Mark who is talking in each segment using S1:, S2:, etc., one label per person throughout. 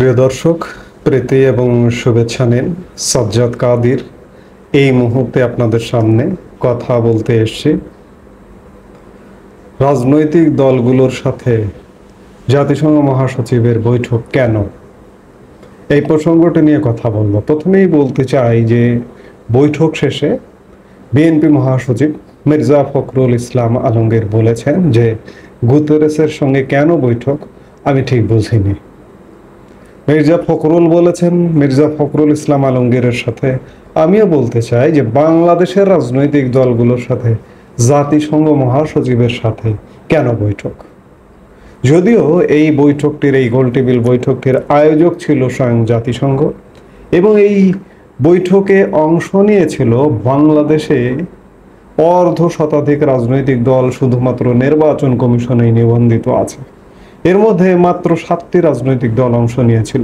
S1: প্রিয় দর্শক, প্রীতি এবং শুভেচ্ছা নিন। সাজ্জাদ কাদির এই মুহূর্তে আপনাদের সামনে কথা বলতে এসেছি রাজনৈতিক দলগুলোর সাথে জাতিসংঘ মহাসচিবের বৈঠক কেন, এই প্রসঙ্গটি নিয়ে কথা বলবো। প্রথমেই বলতে চাই যে বৈঠক শেষে বিএনপি মহাসচিব মির্জা ফখরুল ইসলাম আলমগীর বলেছেন যে গুতেরেসের সঙ্গে কেন বৈঠক আমি ঠিক বুঝিনি। মির্জা ফখরুল বলেছেন, মির্জা ফখরুল ইসলাম আলমগীরের সাথে আমিও বলতে চাই যে বাংলাদেশের রাজনৈতিক দলগুলোর সাথে জাতিসংঘ মহাসচিবের সাথে কেন বৈঠক। যদিও এই বৈঠকটির, এই গোলটেবিল বৈঠকটির আয়োজক ছিল স্বয়ং জাতিসংঘ এবং এই বৈঠকে অংশ নিয়েছিল বাংলাদেশে অর্ধ শতাধিক রাজনৈতিক দল শুধুমাত্র নির্বাচন কমিশনেই নিবন্ধিত আছে। এর মধ্যে মাত্র 7টি রাজনৈতিক দল অংশ নিয়েছিল।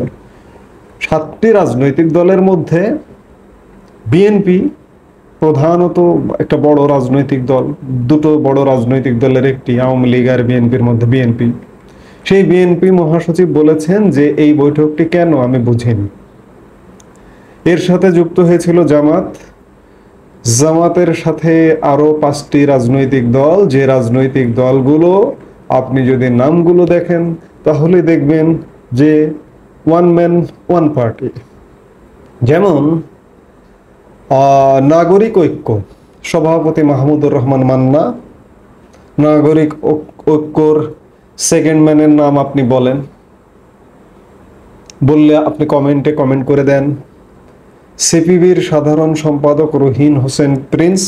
S1: 7টি রাজনৈতিক দলের মধ্যে বিএনপি প্রধানত একটা বড় রাজনৈতিক দল, দুটো বড় রাজনৈতিক দলের একটি আওয়ামী লীগ আর বিএনপির মধ্যে বিএনপি। সেই বিএনপি মহাসচিব বলেছেন যে এই বৈঠকটি কেন আমি বুঝিনি। এর সাথে যুক্ত হয়েছিল জামাতের সাথে আরো 5টি রাজনৈতিক দল, যে রাজনৈতিক দলগুলো আপনি যদি নামগুলো দেখেন তাহলে দেখবেন যে ওয়ান ম্যান ওয়ান পার্টি। যেমন নাগরিক ঐক্য, সভাপতি মাহমুদুর রহমান মান্না। নাগরিক ঐক্যর সেকেন্ড ম্যানের নাম আপনি বললে আপনি কমেন্টে কমেন্ট করে দেন। সিপিবির সাধারণ সম্পাদক Rohin Hossain Prince.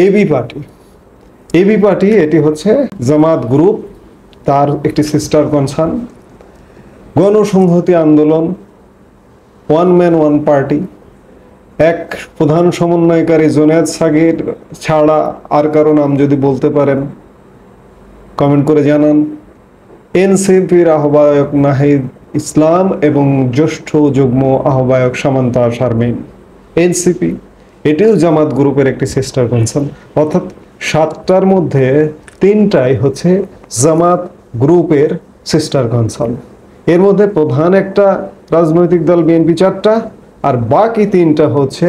S1: AB party এটি হচ্ছে জামাত গ্রুপ, তার একটি সিস্টার কনসার্ন। গণসংহতি আন্দোলন, ওয়ান ম্যান ওয়ান পার্টি। এক প্রধান সমন্বয়কারী জুনায়েদ সাগির ছাড়া আর কারো নাম যদি বলতে পারেন কমেন্ট করে জানান। এনসিপির আহ্বায়ক নাহিদ ইসলাম এবং জ্যেষ্ঠ যুগ্ম আহ্বায়ক সামান্তা শারমিন। এনসিপি এটিও জামাত গ্রুপের একটি সিস্টার কনসার্ন। অর্থাৎ 7টার মধ্যে 3টাই হচ্ছে জামাত গ্রুপের সিস্টার কনসার্ন। এর মধ্যে প্রধান একটা রাজনৈতিক দল বিএনপি 4টা, আর বাকি 3টা হচ্ছে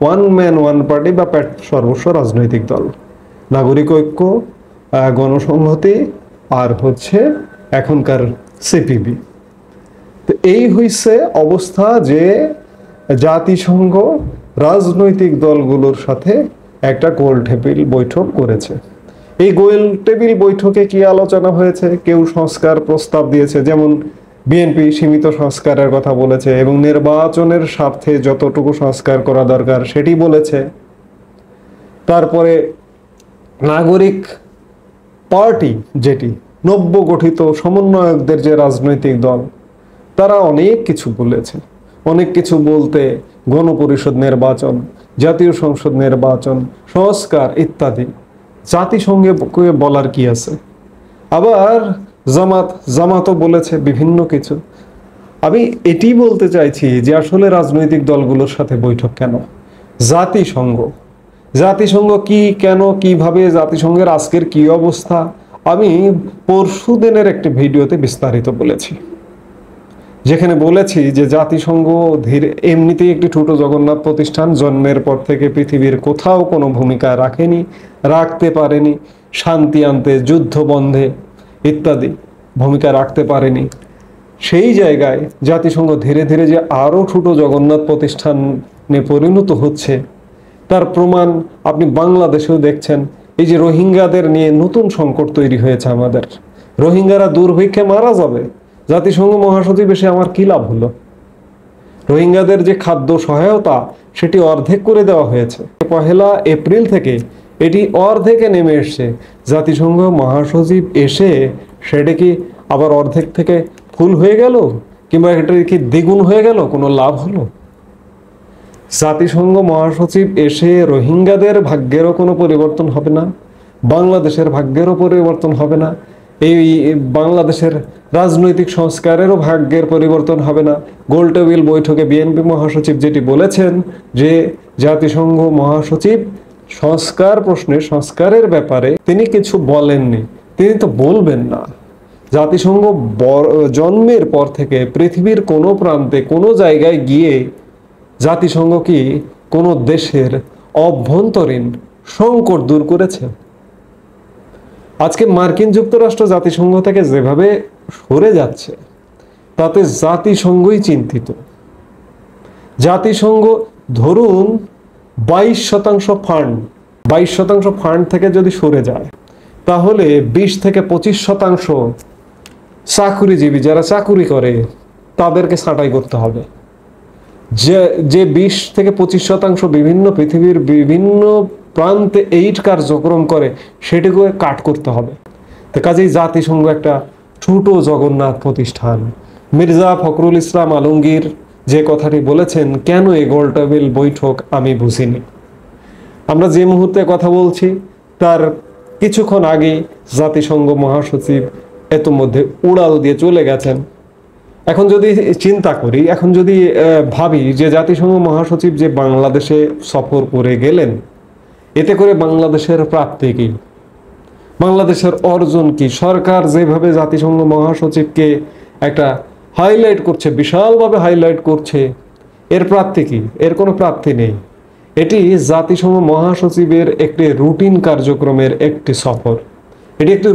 S1: ওয়ান ম্যান ওয়ান পার্টি বা সর্বস্ব রাজনৈতিক দল। নাগরিক ঐক্য, গণসংহতি আর হচ্ছে এখনকার সিপিবি। তো এই হইছে অবস্থা যে জাতিসংঘ রাজনৈতিক দলগুলোর সাথে একটা গোল টেবিল বৈঠক করেছে। এই গোল টেবিল বৈঠকে কি আলোচনা হয়েছে? কেউ সংস্কার প্রস্তাব দিয়েছে, যেমন বিএনপি সীমিত সংস্কারের কথা বলেছে এবং নির্বাচনের স্বার্থে যতটুকু সংস্কার করা দরকার সেটি বলেছে। তারপরে নাগরিক পার্টি, যেটি নব্য গঠিত সমন্বয়কদের যে রাজনৈতিক দল, তারা অনেক কিছু বলেছে। অনেক কিছু বলতে গণপরিষদ নির্বাচন, জাতীয় সংসদ নির্বাচন, সংস্কার ইত্যাদি। জাতিসংঘে বলার কি আছে? আবার জামাতও বলেছে বিভিন্ন কিছু। আমি এটি বলতে চাইছি যে আসলে রাজনৈতিক দলগুলোর সাথে বৈঠক কেন? জাতিসংঘ কি, কেন, কিভাবে, জাতিসংঘের আজকের কি অবস্থা আমি পরশুদিনের একটি ভিডিওতে বিস্তারিত বলেছি, যেখানে বলেছি যে জাতিসংঘ এমনিতেই একটি ছোট জগন্নাথ প্রতিষ্ঠান। জন্মের পর থেকে পৃথিবীর কোথাও কোনো ভূমিকা রাখতে পারেনি। শান্তি আনতে, যুদ্ধ বন্ধে ইত্যাদি ভূমিকা রাখতে পারেনি। সেই জায়গায় জাতিসংঘ ধীরে ধীরে যে আরও ছোট জগন্নাথ প্রতিষ্ঠানে পরিণত হচ্ছে তার প্রমাণ আপনি বাংলাদেশেও দেখছেন। এই যে রোহিঙ্গাদের নিয়ে নতুন সংকট তৈরি হয়েছে আমাদের, রোহিঙ্গারা দুর্ভিক্ষে মারা যাবে, জাতিসংঘ মহাসচিব এসে আমার কি লাভ হলো? রোহিঙ্গাদের যে খাদ্য সহায়তা সেটি অর্ধেক করে দেওয়া হয়েছে। 1 এপ্রিল থেকে এটি অর্ধেকে নেমে এসছে। জাতিসংঘ মহাসচিব এসে সেটা কি আবার অর্ধেক থেকে ফুল হয়ে গেল, কিংবা এটা কি দ্বিগুণ হয়ে গেল? কোনো লাভ হলো? জাতিসংঘ মহাসচিব এসে রোহিঙ্গাদের ভাগ্যেরও কোনো পরিবর্তন হবে না, বাংলাদেশের ভাগ্যেরও পরিবর্তন হবে না, এই বাংলাদেশের রাজনৈতিক সংস্কারেরও ভাগ্যের পরিবর্তন হবে না। গোলটেবিল বৈঠকে বিএনপি মহাসচিব যেটি বলেছেন যে জাতিসংঘ মহাসচিব সংস্কারের ব্যাপারে তিনি কিছু বলেননি, তিনি তো বলবেন না। জাতিসংঘ জন্মের পর থেকে পৃথিবীর কোনো প্রান্তে কোনো জায়গায় গিয়ে জাতিসংঘ কি কোনো দেশের অভ্যন্তরীণ সংকট দূর করেছে? আজকে মার্কিন যুক্তরাষ্ট্র জাতিসংঘ থেকে যেভাবে সরে যাচ্ছে তাতে জাতিসংঘই চিন্তিত। জাতিসংঘ ধরুন 22% ফান্ড থেকে যদি সরে যায়, তাহলে 20 থেকে 25% চাকুরিজীবী যারা চাকুরি করে তাদেরকে ছাঁটাই করতে হবে। যে 20 থেকে 25% বিভিন্ন পৃথিবীর বিভিন্ন প্রান্তে এইড কার্যক্রম করে সেটিকে কাট করতে হবে। তো কাজেই জাতিসংঘ একটা ছোট জগন্নাথ প্রতিষ্ঠান। মির্জা ফখরুল ইসলাম আলমগীর যে কথাটি বলেছেন, কেন এই গোলটেবিল বৈঠক আমি বুঝিনি। আমরা যে মুহূর্তে কথা বলছি তার কিছুক্ষণ আগে জাতিসংঘ মহাসচিব এত মধ্যে উড়াল দিয়ে চলে গেছেন। এখন যদি চিন্তা করি, এখন যদি ভাবি যে জাতিসংঘ মহাসচিব যে বাংলাদেশে সফর করে গেলেন, এতে করে বাংলাদেশের প্রাপ্তি কি, বাংলাদেশের অর্জন কি? সরকার যেভাবে জাতিসংঘ মহাসচিবকে একটা হাইলাইট করছে, বিশালভাবে হাইলাইট করছে, এর প্রাপ্তি কি? এর কোনো প্রাপ্তি নেই। এটি জাতিসংঘ মহাসচিবের একটি রুটিন কার্যক্রমের একটি সফর। এটি একটি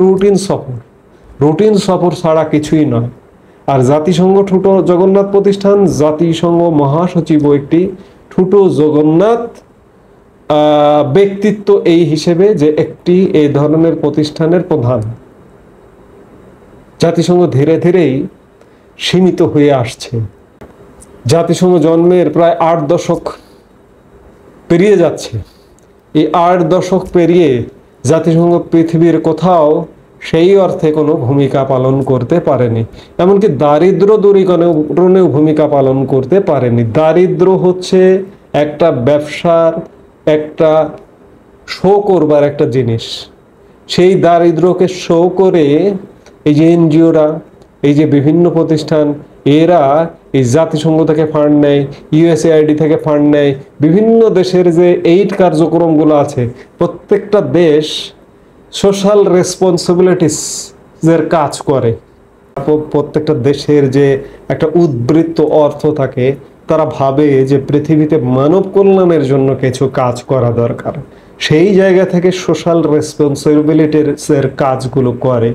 S1: রুটিন সফর ছাড়া কিছুই নয়। আর জাতিসংঘ ছোট জগন্নাথ প্রতিষ্ঠান, জাতিসংঘ মহাসচিবও একটি ছোট জগন্নাথ ব্যক্তিত্ব এই হিসেবে যে একটি এই ধরনের প্রতিষ্ঠানের প্রধান। জাতিসংঘ ধীরে ধীরেই সীমিত হয়ে আসছে। জাতিসংঘ জন্মের প্রায় 8 দশক পেরিয়ে যাচ্ছে। এই 8 দশক পেরিয়ে জাতিসংঘ পৃথিবীর কোথাও সেই অর্থে কোনো ভূমিকা পালন করতে পারেনি, এমনকি দারিদ্র দূরীকরণেও ভূমিকা পালন করতে পারেনি। দারিদ্র হচ্ছে একটা ব্যবসার একটা শো করবার একটা জিনিস। সেই দারিদ্রকে শো করে এই যে এনজিওরা, এই যে বিভিন্ন প্রতিষ্ঠান, এরা এই জাতিসংঘ থেকে ফান্ড নেয়, ইউএসএআইডি থেকে ফান্ড নেয়, বিভিন্ন দেশের যে এইড কার্যক্রমগুলো আছে, প্রত্যেকটা দেশ সোশ্যাল রেসপন্সিবিলিটিস এর কাজ করে। প্রত্যেকটা দেশের যে একটা উদ্বৃত্ত অর্থ থাকে, তারা ভাবে যে পৃথিবীতে মানব কল্যাণের জন্য কিছু কাজ করা দরকার, সেই জায়গা থেকে সোশ্যাল রেসপন্সিবিলিটির কাজগুলো করে।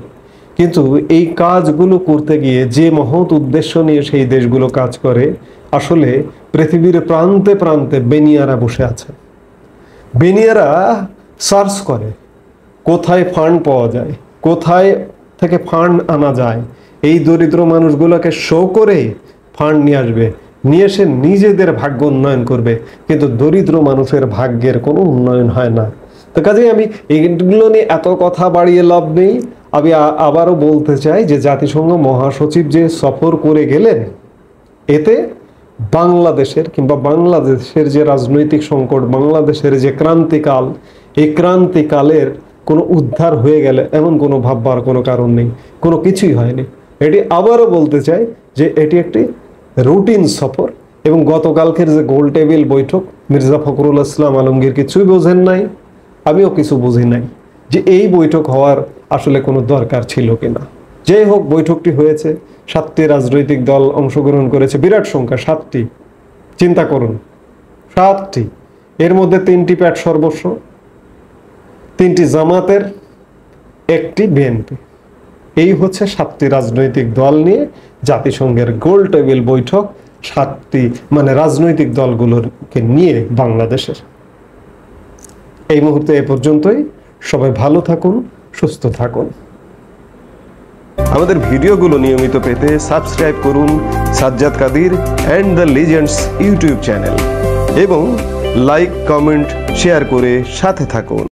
S1: কিন্তু এই কাজগুলো করতে গিয়ে যে মহৎ উদ্দেশ্য নিয়ে সেই দেশগুলো কাজ করে, আসলে পৃথিবীর প্রান্তে প্রান্তে বেনিয়ারা বসে আছে। বেনিয়ারা সার্চ করে কোথায় ফান্ড পাওয়া যায়, কোথায় থেকে ফান্ড আনা যায়, এই দরিদ্র মানুষগুলোকে শো করে ফান্ড নিয়ে আসবে, নিয়ে এসে নিজেদের ভাগ্য উন্নয়ন করবে। কিন্তু দরিদ্র মানুষের ভাগ্যের কোনো উন্নয়ন হয় না। তো কাজেই আমি এইগুলো নিয়ে এত কথা বাড়িয়ে লাভ নেই। আমি আবারও বলতে চাই যে জাতিসংঘ মহাসচিব যে সফর করে গেলেন, এতে বাংলাদেশের কিংবা বাংলাদেশের যে রাজনৈতিক সংকট, বাংলাদেশের যে ক্রান্তিকাল, এই ক্রান্তিকালের কোনো উদ্ধার হয়ে গেলে এমন কোনো ভাববার কোনো কারণ নেই, কোনো কিছুই হয়নি। এটি আবারও বলতে চাই যে এটি একটি রুটিন সফর। এবং গতকালকের যে গোল টেবিল বৈঠক, মির্জা ফখরুল ইসলাম আলমগীর কিছুই বোঝেন নাই, আমিও কিছু বুঝি নাই যে এই বৈঠক হওয়ার আসলে কোনো দরকার ছিল কিনা। যাই হোক, বৈঠকটি হয়েছে, 7টি রাজনৈতিক দল অংশগ্রহণ করেছে, বিরাট সংখ্যা 7টি। চিন্তা করুন, 7টি, এর মধ্যে 3টি প্যাট সর্বস্ব, 3টি জামাতের, 1টি বিএনপি। এই হচ্ছে 7টি রাজনৈতিক দল নিয়ে জাতিসংঘের গোল টেবিল বৈঠক, 7টি মানে রাজনৈতিক দলগুলোকে নিয়ে বাংলাদেশের। এই মুহূর্তে এ পর্যন্তই। সবাই ভালো থাকুন, সুস্থ থাকুন। আমাদের ভিডিওগুলো নিয়মিত পেতে সাবস্ক্রাইব করুন Sajjad Kadir and the legends YouTube channel এবং লাইক, কমেন্ট, শেয়ার করে সাথে থাকুন।